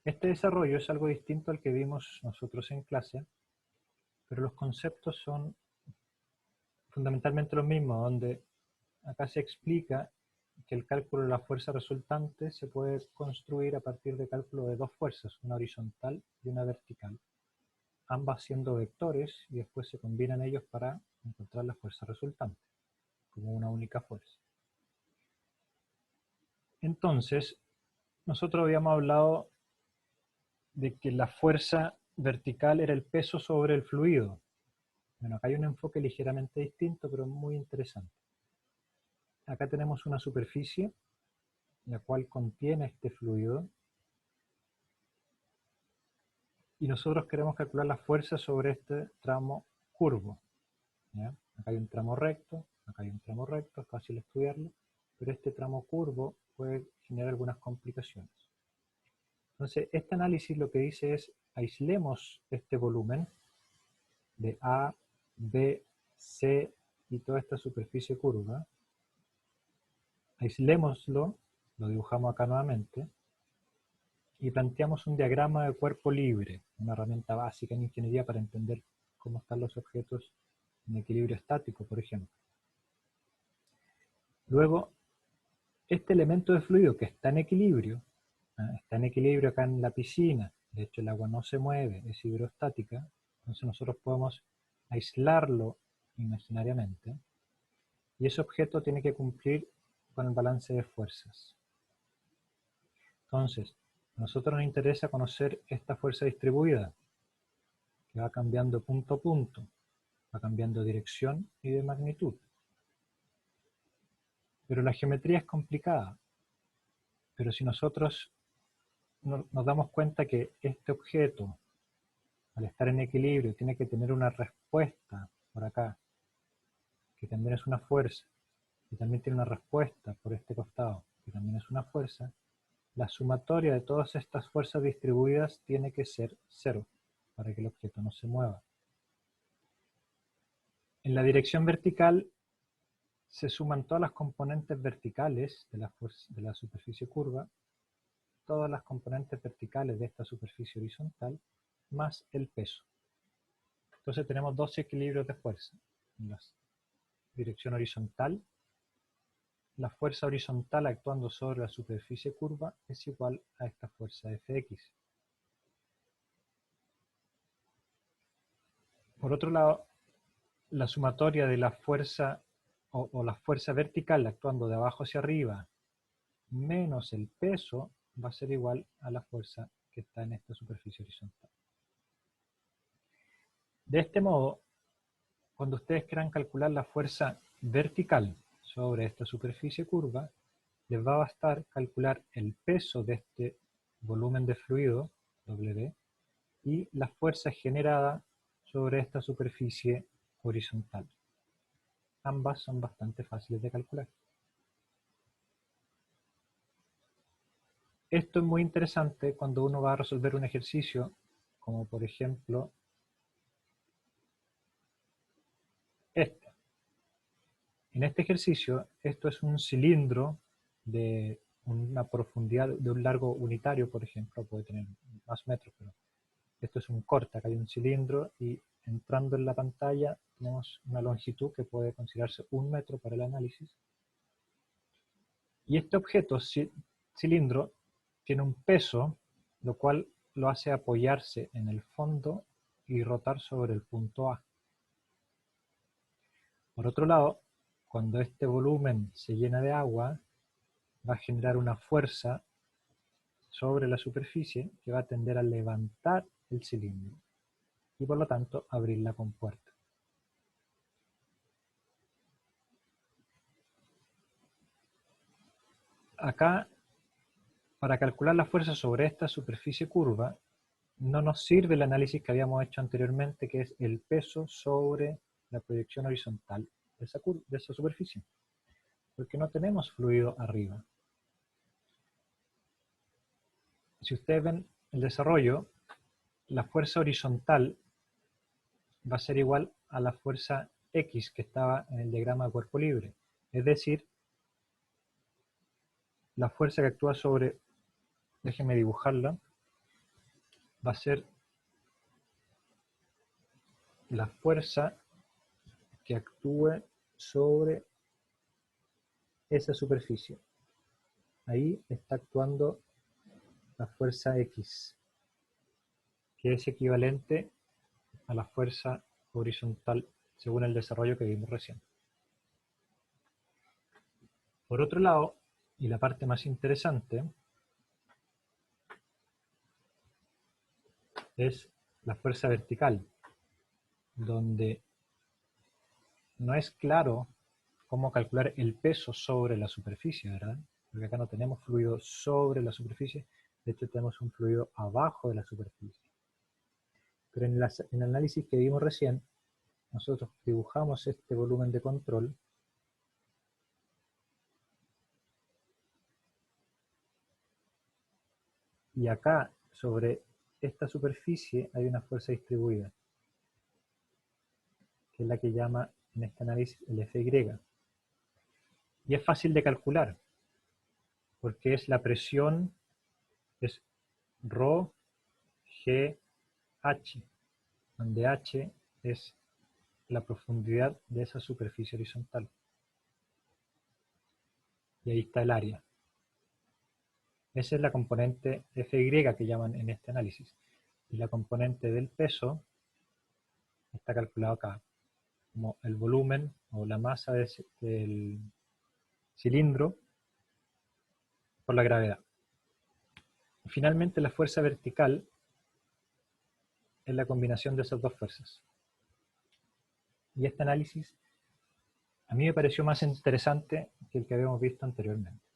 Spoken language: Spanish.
Este desarrollo es algo distinto al que vimos nosotros en clase, pero los conceptos son fundamentalmente los mismos, donde acá se explica que el cálculo de la fuerza resultante se puede construir a partir de cálculo de dos fuerzas, una horizontal y una vertical, ambas siendo vectores, y después se combinan ellos para encontrar la fuerza resultante, como una única fuerza. Entonces, nosotros habíamos hablado de que la fuerza vertical era el peso sobre el fluido. Bueno, acá hay un enfoque ligeramente distinto, pero muy interesante. Acá tenemos una superficie, la cual contiene este fluido, y nosotros queremos calcular la fuerza sobre este tramo curvo. ¿Ya? Acá hay un tramo recto, acá hay un tramo recto, es fácil estudiarlo, pero este tramo curvo puede generar algunas complicaciones. Entonces, este análisis lo que dice es, aislemos este volumen de A, B, C y toda esta superficie curva, aislémoslo, lo dibujamos acá nuevamente, y planteamos un diagrama de cuerpo libre, una herramienta básica en ingeniería para entender cómo están los objetos en equilibrio estático, por ejemplo. Luego, este elemento de fluido que está en equilibrio acá en la piscina, de hecho el agua no se mueve, es hidrostática, entonces nosotros podemos aislarlo imaginariamente, y ese objeto tiene que cumplir con el balance de fuerzas. Entonces, a nosotros nos interesa conocer esta fuerza distribuida, que va cambiando punto a punto, va cambiando de dirección y de magnitud. Pero la geometría es complicada. Pero si nosotros nos damos cuenta que este objeto, al estar en equilibrio, tiene que tener una respuesta por acá, que también es una fuerza, y también tiene una respuesta por este costado, que también es una fuerza, la sumatoria de todas estas fuerzas distribuidas tiene que ser 0, para que el objeto no se mueva. En la dirección vertical se suman todas las componentes verticales de la superficie curva, todas las componentes verticales de esta superficie horizontal, más el peso. Entonces tenemos dos equilibrios de fuerza. En la dirección horizontal, la fuerza horizontal actuando sobre la superficie curva es igual a esta fuerza Fx. Por otro lado, la sumatoria de la fuerza o la fuerza vertical actuando de abajo hacia arriba menos el peso va a ser igual a la fuerza que está en esta superficie horizontal. De este modo, cuando ustedes quieran calcular la fuerza vertical sobre esta superficie curva, les va a bastar calcular el peso de este volumen de fluido, W, y la fuerza generada sobre esta superficie horizontal. Ambas son bastante fáciles de calcular. Esto es muy interesante cuando uno va a resolver un ejercicio, como por ejemplo este. En este ejercicio, esto es un cilindro de una profundidad de un largo unitario, por ejemplo, puede tener más metros, pero esto es un corte, acá hay un cilindro y entrando en la pantalla tenemos una longitud que puede considerarse 1 metro para el análisis. Y este objeto, cilindro, tiene un peso, lo cual lo hace apoyarse en el fondo y rotar sobre el punto A. Por otro lado, cuando este volumen se llena de agua, va a generar una fuerza sobre la superficie que va a tender a levantar el cilindro y por lo tanto abrir la compuerta. Acá, para calcular la fuerza sobre esta superficie curva, no nos sirve el análisis que habíamos hecho anteriormente, que es el peso sobre la proyección horizontal de esa superficie, porque no tenemos fluido arriba. Si ustedes ven el desarrollo, la fuerza horizontal va a ser igual a la fuerza X que estaba en el diagrama de cuerpo libre, es decir, la fuerza que actúa sobre, déjenme dibujarla, va a ser la fuerza que actúe sobre esa superficie. Ahí está actuando la fuerza X, que es equivalente a la fuerza horizontal según el desarrollo que vimos recién. Por otro lado, y la parte más interesante, es la fuerza vertical, donde no es claro cómo calcular el peso sobre la superficie, ¿verdad? Porque acá no tenemos fluido sobre la superficie, de hecho tenemos un fluido abajo de la superficie. Pero en el análisis que vimos recién, nosotros dibujamos este volumen de control y acá, sobre esta superficie, hay una fuerza distribuida, que es la que llama en este análisis el Fy. Y es fácil de calcular, porque es la presión, es ρ, G, H, donde H es la profundidad de esa superficie horizontal. Y ahí está el área. Esa es la componente Fy que llaman en este análisis. Y la componente del peso está calculado acá, como el volumen o la masa del cilindro por la gravedad. Finalmente, la fuerza vertical es la combinación de esas dos fuerzas. Y este análisis a mí me pareció más interesante que el que habíamos visto anteriormente.